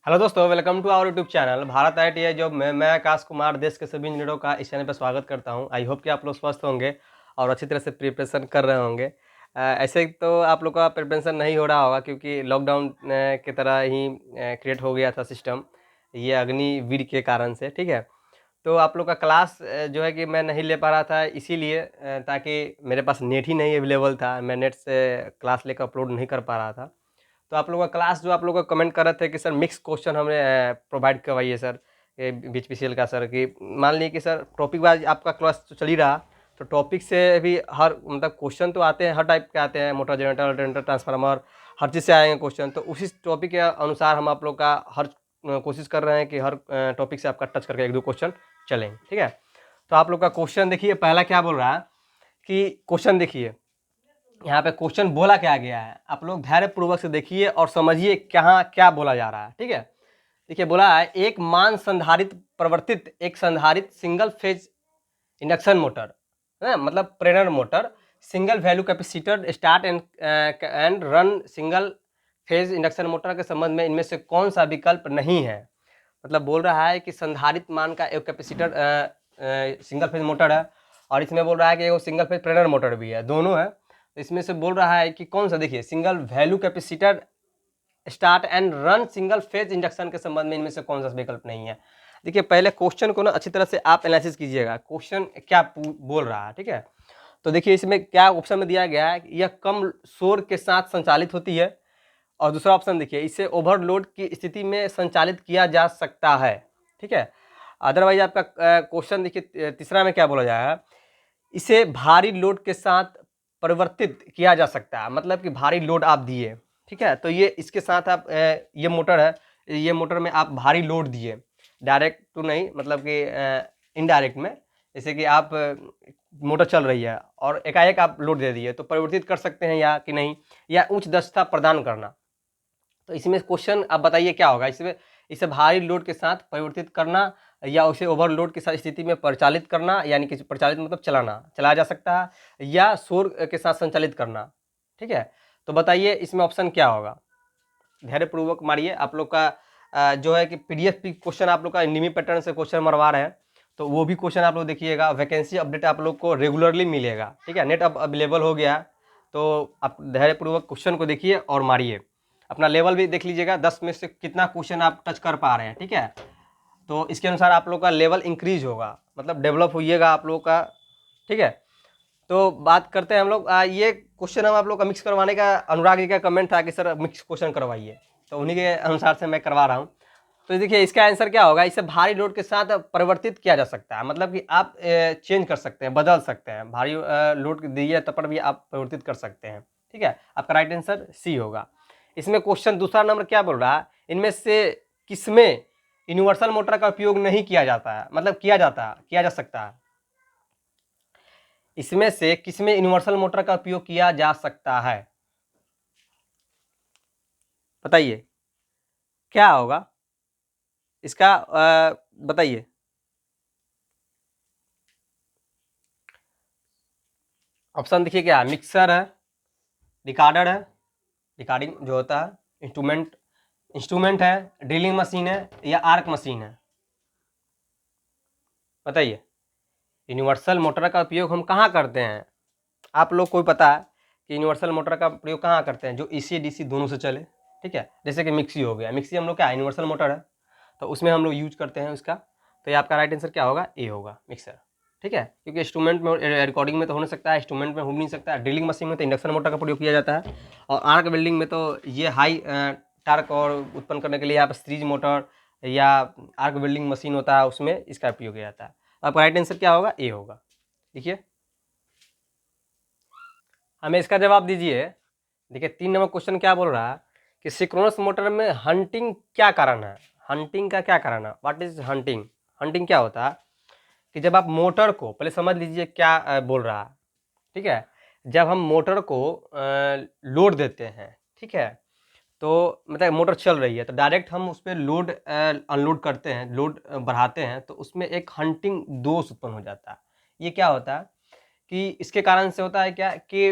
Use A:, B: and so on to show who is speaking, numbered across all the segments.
A: Hello दोस्तों, welcome to our YouTube channel Bharat IITI job में मैं आकाश कुमार देश के सभी इंजीनियरों का इस चैनल पर स्वागत करता हूं। आई होप कि आप लोग स्वस्थ होंगे और अच्छी तरह से प्रिपरेशन कर रहे होंगे। ऐसे तो आप लोग का प्रिपरेशन नहीं हो रहा होगा क्योंकि लॉकडाउन की तरह ही क्रिएट हो गया था सिस्टम, ये अग्निवीर के कारण से। ठीक है, तो आप लोग का क्लास जो है कि मैं नहीं ले पा रहा था इसीलिए ताकि मेरे पास नेट ही नहीं अवेलेबल था, मैं नेट से क्लास लेकर अपलोड नहीं कर पा रहा था। तो आप लोगों का क्लास जो आप लोग कमेंट कर रहे थे कि सर मिक्स क्वेश्चन हमें प्रोवाइड करवाइए सर, BHPCL का सर, कि मान लीजिए कि सर टॉपिक वाइज आपका क्लास तो चल ही रहा, तो टॉपिक से भी हर मतलब क्वेश्चन तो आते हैं, हर टाइप के आते हैं, मोटर जनरेटर, अल्टरनेटर, ट्रांसफार्मर, हर चीज़ से आएंगे क्वेश्चन। तो उसी टॉपिक के अनुसार हम आप लोग का हर कोशिश कर रहे हैं कि हर टॉपिक से आपका टच करके एक दो क्वेश्चन चलेंगे। ठीक है, तो आप लोग का क्वेश्चन देखिए, पहला क्या बोल रहा है कि क्वेश्चन देखिए, यहाँ पे क्वेश्चन बोला क्या गया है, आप लोग धैर्यपूर्वक से देखिए और समझिए कहाँ क्या बोला जा रहा है। ठीक है, देखिए बोला है एक मान संधारित प्रवर्तित एक संधारित सिंगल फेज इंडक्शन मोटर है, मतलब प्रेरण motor, single value capacitor start and run single phase induction motor के संबंध में इनमें से कौन सा विकल्प नहीं है। मतलब बोल रहा है कि संधारित मान का एक कैपेसिटर सिंगल फेज मोटर है और इसमें बोल रहा है कि एक सिंगल फेज प्रेरण मोटर भी है, दोनों है। तो इसमें से बोल रहा है कि कौन सा, देखिए single value capacitor start and run single phase induction के संबंध में इनमें से कौन सा विकल्प नहीं है। देखिए पहले क्वेश्चन को ना अच्छी तरह से आप एनालिसिस कीजिएगा, क्वेश्चन क्या बोल रहा है। ठीक है, तो देखिए इसमें क्या ऑप्शन में दिया गया है, यह कम शोर के साथ संचालित होती है, और दूसरा ऑप्शन देखिए इसे ओवरलोड की स्थिति में संचालित किया जा सकता है। ठीक है, अदरवाइज आपका क्वेश्चन देखिए तीसरा में क्या बोला जाए है, इसे भारी लोड के साथ परिवर्तित किया जा सकता है, मतलब कि भारी लोड आप दिए। ठीक है, तो ये इसके साथ आप ये मोटर है, ये मोटर में आप भारी लोड दिए, डायरेक्ट तो नहीं, मतलब कि इनडायरेक्ट में, जैसे कि आप मोटर चल रही है और एकाएक आप लोड दे दिए, तो परिवर्तित कर सकते हैं या कि नहीं, या उच्च दक्षता प्रदान करना। तो इसमें क्वेश्चन आप बताइए क्या होगा इसमें, इसे भारी लोड के साथ परिवर्तित करना या उसे ओवरलोड के साथ स्थिति में परिचालित करना, यानी कि परिचालित मतलब चलाना, चलाया जा सकता है, या शोर के साथ संचालित करना। ठीक है, तो बताइए इसमें ऑप्शन क्या होगा, धैर्यपूर्वक मारिए। आप लोग का जो है कि PDF क्वेश्चन आप लोग का निमी पैटर्न से क्वेश्चन मरवा रहे हैं, तो वो भी क्वेश्चन आप लोग देखिएगा। वैकेंसी अपडेट आप लोग को रेगुलरली मिलेगा। ठीक है, नेट अब अवेलेबल हो गया, तो आप धैर्यपूर्वक क्वेश्चन को देखिए और मारिए। अपना लेवल भी देख लीजिएगा, 10 में से कितना क्वेश्चन आप टच कर पा रहे हैं। ठीक है, तो इसके अनुसार आप लोग का लेवल इंक्रीज होगा, मतलब डेवलप होइएगा आप लोग का। ठीक है, तो बात करते हैं हम लोग, ये क्वेश्चन हम आप लोग का मिक्स करवाने का, अनुराग जी का कमेंट था कि सर मिक्स क्वेश्चन करवाइए, तो उन्हीं के अनुसार से मैं करवा रहा हूँ। तो देखिए इसका आंसर क्या होगा, इसे भारी लोड के साथ परिवर्तित किया जा सकता है, मतलब कि आप चेंज कर सकते हैं, बदल सकते हैं, भारी लोड दिए तब पर भी आप परिवर्तित कर सकते हैं। ठीक है, आपका राइट आंसर सी होगा। इसमें क्वेश्चन दूसरा नंबर क्या बोल रहा है, इनमें से किसमें यूनिवर्सल मोटर का उपयोग नहीं किया जाता है, मतलब किया जा सकता है। इसमें से किसमें यूनिवर्सल मोटर का उपयोग किया जा सकता है, बताइए क्या होगा इसका, बताइए। ऑप्शन देखिए क्या है, मिक्सर है, रिकॉर्डर है, रिकॉर्डिंग जो होता है, इंस्ट्रूमेंट है, ड्रिलिंग मशीन है, या आर्क मशीन है, बताइए। यूनिवर्सल मोटर का उपयोग हम कहाँ करते हैं, आप लोग को पता है कि यूनिवर्सल मोटर का प्रयोग कहाँ करते हैं, जो AC DC दोनों से चले। ठीक है, जैसे कि मिक्सी हो गया, मिक्सी हम लोग क्या यूनिवर्सल मोटर है, तो उसमें हम लोग यूज करते हैं उसका। तो ये आपका राइट आंसर क्या होगा, ए होगा, मिक्सर। ठीक है, क्योंकि इंस्ट्रूमेंट में, रिकॉर्डिंग में तो हो नहीं सकता है, इंस्ट्रूमेंट में हो नहीं सकता है, ड्रिलिंग मशीन में तो इंडक्शन मोटर का प्रयोग किया जाता है, और आर्क वेल्डिंग में तो ये हाई टार्क और उत्पन्न करने के लिए यहाँ पर सीरीज मोटर या आर्क वेल्डिंग मशीन होता है, उसमें इसका उपयोग किया जाता है। आपका राइट आंसर क्या होगा, ए होगा। देखिए हमें इसका जवाब दीजिए। देखिए 3 नंबर क्वेश्चन क्या बोल रहा है कि सिंक्रोनस मोटर में हंटिंग क्या कारण है, हंटिंग का क्या कारण है, व्हाट इज हंटिंग। हंटिंग क्या होता है कि जब आप मोटर को, पहले समझ लीजिए क्या बोल रहा है। ठीक है, जब हम मोटर को लोड देते हैं, ठीक है, तो मतलब मोटर चल रही है तो डायरेक्ट हम उस पर लोड अनलोड करते हैं, लोड बढ़ाते हैं, तो उसमें एक हंटिंग दोष उत्पन्न हो जाता है। ये क्या होता है कि इसके कारण से होता है क्या कि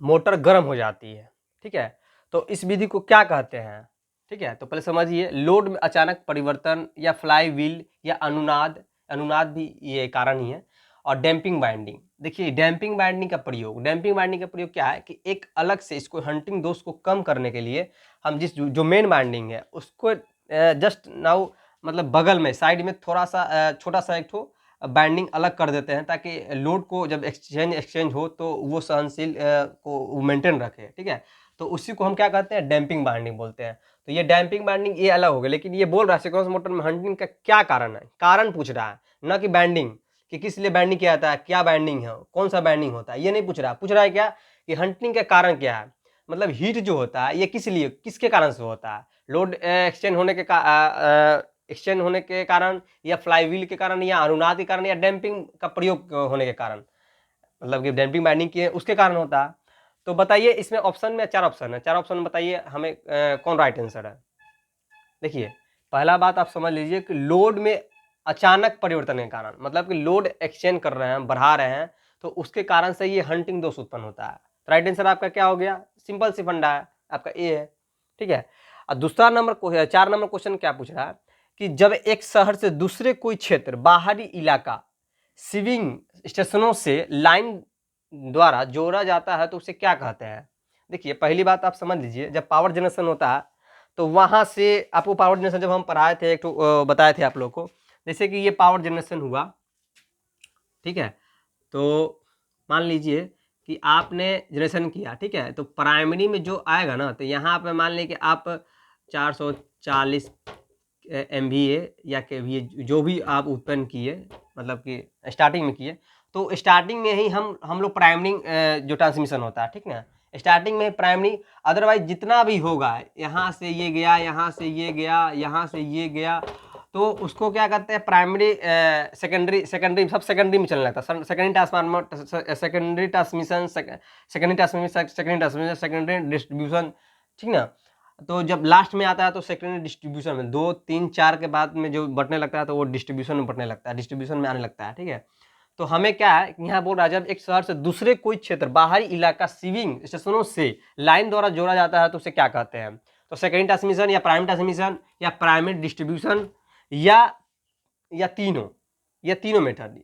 A: मोटर गर्म हो जाती है। ठीक है, तो इस विधि को क्या कहते हैं, ठीक है, तो पहले समझिए, लोड में अचानक परिवर्तन या फ्लाई व्हील या अनुनाद, अनुनाद भी ये कारण ही है। और डैम्पिंग बाइंडिंग, देखिए डैम्पिंग बाइंडिंग का प्रयोग क्या है कि एक अलग से इसको हंटिंग दोष को कम करने के लिए हम जिस जो मेन बाइंडिंग है उसको जस्ट नाउ मतलब बगल में साइड में थोड़ा सा छोटा सा एक ठो बाइंडिंग अलग कर देते हैं, ताकि लोड को जब एक्सचेंज हो तो वो सहनशील को मेंटेन रखे। ठीक है, तो उसी को हम क्या कहते हैं, डैम्पिंग बाइंडिंग बोलते हैं। तो ये डैम्पिंग बाइंडिंग ये अलग हो गया, लेकिन ये बोल रहा है सिंक्रोनस मोटर में हंटिंग का क्या कारण है, कारण पूछ रहा है, न कि बाइंडिंग कि किस लिए बाइंडिंग किया जाता है, क्या बाइंडिंग है, कौन सा बाइंडिंग होता है, ये नहीं पूछ रहा है क्या कि हंटिंग का कारण क्या है, मतलब हीट जो होता है ये किस लिए, किसके कारण से होता है, लोड एक्सचेंज होने के कारण या फ्लाईव्हील के कारण या अनुनाद के कारण या डैम्पिंग का प्रयोग होने के कारण, मतलब कि डैम्पिंग बाइंडिंग की है उसके कारण होता है। तो बताइए, इसमें ऑप्शन में 4 ऑप्शन है, 4 ऑप्शन में बताइए हमें कौन राइट आंसर है। देखिए, पहला बात आप समझ लीजिए कि लोड में अचानक परिवर्तन के कारण, मतलब कि लोड एक्सचेंज कर रहे हैं, बढ़ा रहे हैं, तो उसके कारण से ये हंटिंग दोष उत्पन्न होता है। तो राइट आंसर आपका क्या हो गया, सिंपल सी फंडा है, आपका ए है। ठीक है, और दूसरा नंबर 4 नंबर क्वेश्चन क्या पूछ रहा है कि जब एक शहर से दूसरे कोई क्षेत्र, बाहरी इलाका सीविंग स्टेशनों से लाइन द्वारा जोड़ा जाता है तो उसे क्या कहते हैं। देखिए, पहली बात आप समझ लीजिए, जब पावर जनरेशन होता है तो वहाँ से आपको पावर जनरेशन जब हम पढ़ाए थे, एक तो बताए थे आप लोग को, जैसे कि ये पावर जनरेशन हुआ, ठीक है, तो मान लीजिए कि आपने जनरेशन किया, ठीक है, तो प्राइमरी में जो आएगा ना, तो यहाँ पे मान लीजिए कि आप 440 MVA या KVA जो भी आप उत्पन्न किए, मतलब कि स्टार्टिंग में किए, तो स्टार्टिंग में ही हम लोग प्राइमरी जो ट्रांसमिशन होता है, ठीक ना, स्टार्टिंग में प्राइमरी, अदरवाइज जितना भी होगा, यहाँ से ये गया, यहाँ से ये गया, यहाँ से ये गया, तो उसको क्या कहते हैं, प्राइमरी सेकेंडरी सब सेकेंडरी में चलने लगता है, secondary transformer, secondary transmission, secondary distribution, ठीक ना। तो जब लास्ट में आता है तो सेकेंडरी डिस्ट्रीब्यूशन में 2 3 4 के बाद में जो बटने लगता है तो वो डिस्ट्रीब्यूशन में बटने लगता है, डिस्ट्रीब्यूशन में आने लगता है। ठीक है, तो हमें क्या है, यहाँ बोल रहा है जब एक शहर से दूसरे कोई क्षेत्र, बाहरी इलाका सीविंग स्टेशनों से लाइन द्वारा जोड़ा जाता है तो उसे क्या कहते हैं। तो सेकेंडरी ट्रांसमिशन या प्राइमरी ट्रांसमिशन या प्राइमरी डिस्ट्रीब्यूशन या तीनों मेथड।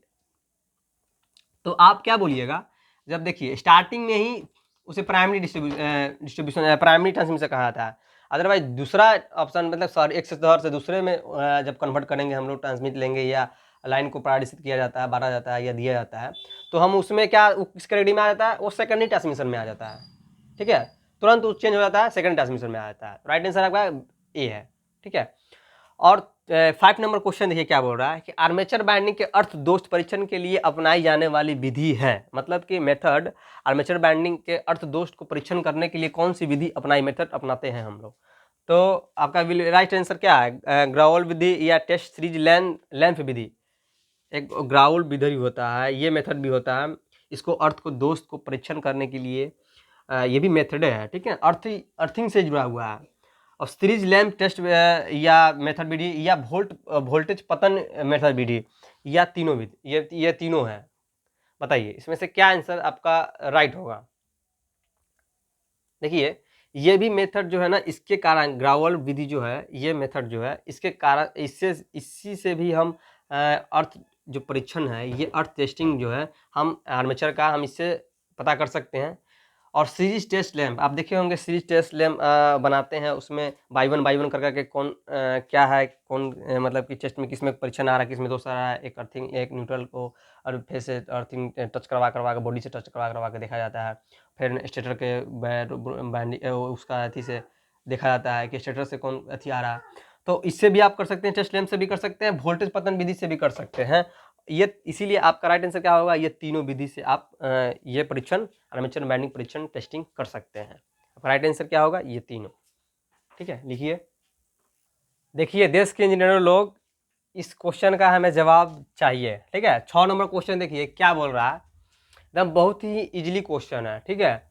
A: तो आप क्या बोलिएगा, जब देखिए स्टार्टिंग में ही उसे प्राइमरी डिस्ट्रीब्यूशन प्राइमरी ट्रांसमिशन कहा जाता है, अदरवाइज दूसरा ऑप्शन मतलब एक शहर से दूसरे में जब कन्वर्ट करेंगे हम लोग, ट्रांसमिट लेंगे या लाइन को प्रारित किया जाता है, बांटा जाता है या दिया जाता है, तो हम उसमें क्या किस कैटेगरी में आ जाता है, वो सेकेंडरी ट्रांसमिशन में आ जाता है। ठीक है, तुरंत चेंज हो जाता है, सेकेंड ट्रांसमिशन में आ जाता है। राइट आंसर आपका ए है। ठीक है, और 5 नंबर क्वेश्चन देखिए क्या बोल रहा है कि आर्मेचर बाइंडिंग के अर्थ दोष परीक्षण के लिए अपनाई जाने वाली विधि है, मतलब कि मेथड, आर्मेचर बाइंडिंग के अर्थ दोष को परीक्षण करने के लिए कौन सी विधि मेथड अपनाते हैं हम लोग। तो आपका राइट आंसर क्या है, ग्राउल विधि या टेस्ट सीरीज लेंथ विधि। एक ग्राउल विधि होता है, ये मेथड भी होता है, इसको अर्थ को दोष को परीक्षण करने के लिए ये भी मेथड है। ठीक है, अर्थिंग से जुड़ा हुआ है। और सीरीज लैम्प टेस्ट या मेथड विधि या वोल्टेज पतन मेथड विधि या तीनों विधि, ये तीनों है। बताइए इसमें से क्या आंसर आपका राइट होगा। देखिए, ये भी मेथड जो है ना, इसके कारण ग्राउल विधि जो है, ये मेथड जो है, इसके कारण इसी से भी हम अर्थ जो परीक्षण है, ये अर्थ टेस्टिंग जो है हम आर्मेचर का, हम इससे पता कर सकते हैं। और सीरीज टेस्ट लैम्प आप देखे होंगे, सीरीज टेस्ट लैम्प बनाते हैं, उसमें बाई वन करके कौन क्या है, कौन मतलब कि टेस्ट में किस में परीक्षण आ रहा है, किस में दोष आ रहा है, एक अर्थिंग एक न्यूट्रल को और फेस से अर्थिंग टच करवा के, बॉडी से टच करवा के देखा जाता है। फिर स्टेटर के बैंड उसका अथी से देखा जाता है कि स्टेटर से कौन अथी आ रहा है। तो इससे भी आप कर सकते हैं, टेस्ट लैम्प से भी कर सकते हैं, वोल्टेज पतन विधि से भी कर सकते हैं। ये इसीलिए आपका राइट आंसर क्या होगा, ये तीनों विधि से आप ये परीक्षण, आर्मेचर बाइंडिंग परीक्षण टेस्टिंग कर सकते हैं। आपका राइट आंसर क्या होगा, ये तीनों। ठीक है, लिखिए। देखिए देश के इंजीनियरों लोग, इस क्वेश्चन का हमें जवाब चाहिए। ठीक है, 6 नंबर क्वेश्चन देखिए क्या बोल रहा है, एकदम बहुत ही इजीली क्वेश्चन है। ठीक है,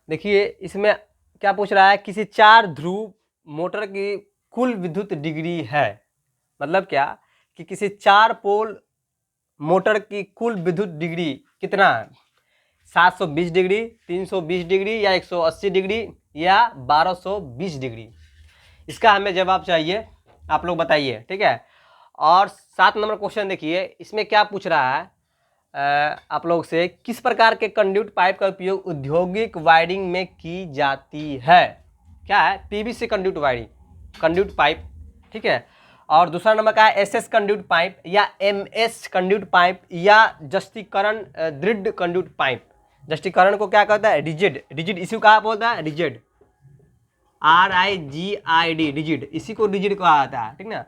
A: देखिए इसमें क्या पूछ रहा है, किसी 4 ध्रुव मोटर की कुल विद्युत डिग्री है, मतलब क्या कि किसी 4 पोल मोटर की कुल विद्युत डिग्री कितना है, 720 डिग्री, 320 डिग्री या 180 डिग्री या 1220 डिग्री। इसका हमें जवाब चाहिए, आप लोग बताइए, ठीक है। और 7 नंबर क्वेश्चन देखिए, इसमें क्या पूछ रहा है आप लोग से, किस प्रकार के कंड्यूट पाइप का उपयोग औद्योगिक वायरिंग में की जाती है। क्या है, PVC conduit wiring, conduit pipe, ठीक है। और दूसरा नंबर का है एसएस कंड्यूट पाइप या एमएस कंड्यूट पाइप या जस्टीकरण दृढ़ कंड्यूट पाइप। जस्टीकरण को क्या कहता है, रिजिड, रिजिड इसी को कहा बोलता है, रिजिड, RIGID, रिजिड, इसी को रिजिड कहा जाता है, ठीक ना।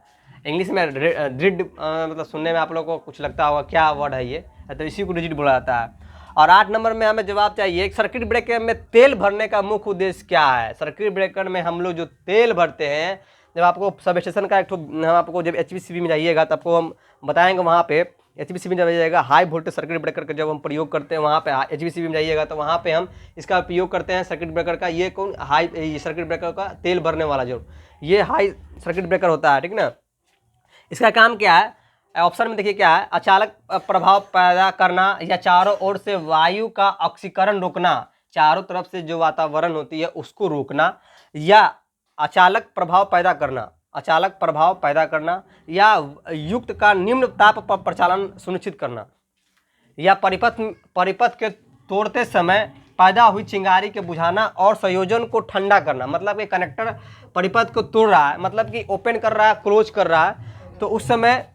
A: इंग्लिश में दृढ़ मतलब सुनने में आप लोगों को कुछ लगता होगा क्या वर्ड है ये, तो इसी को रिजिड बोला जाता है। और 8 नंबर में हमें जवाब चाहिए, सर्किट ब्रेकर में तेल भरने का मुख्य उद्देश्य क्या है। सर्किट ब्रेकर में हम लोग जो तेल भरते हैं, जब आपको सब स्टेशन का एक ठो, हम आपको जब HVCB में जाइएगा तो आपको हम बताएंगे, वहाँ पे HVCB में जब जाइएगा हाई वोल्टेज सर्किट ब्रेकर का जब हम प्रयोग करते हैं, वहाँ पे HVCB में जाइएगा तो वहाँ पे हम इसका उपयोग करते हैं सर्किट ब्रेकर का। ये कौन हाई सर्किट ब्रेकर का तेल भरने वाला जो ये हाई सर्किट ब्रेकर होता है, ठीक ना। इसका काम क्या है, ऑप्शन में देखिए क्या है, अचानक प्रभाव पैदा करना या चारों ओर से वायु का ऑक्सीकरण रोकना, चारों तरफ से जो वातावरण होती है उसको रोकना, या अचानक प्रभाव पैदा करना, अचानक प्रभाव पैदा करना, या युक्त का निम्न ताप पर प्रचालन सुनिश्चित करना, या परिपथ के तोड़ते समय पैदा हुई चिंगारी के बुझाना और संयोजन को ठंडा करना। मतलब कि कनेक्टर परिपथ को तोड़ रहा है, मतलब कि ओपन कर रहा है, क्लोज कर रहा है, तो उस समय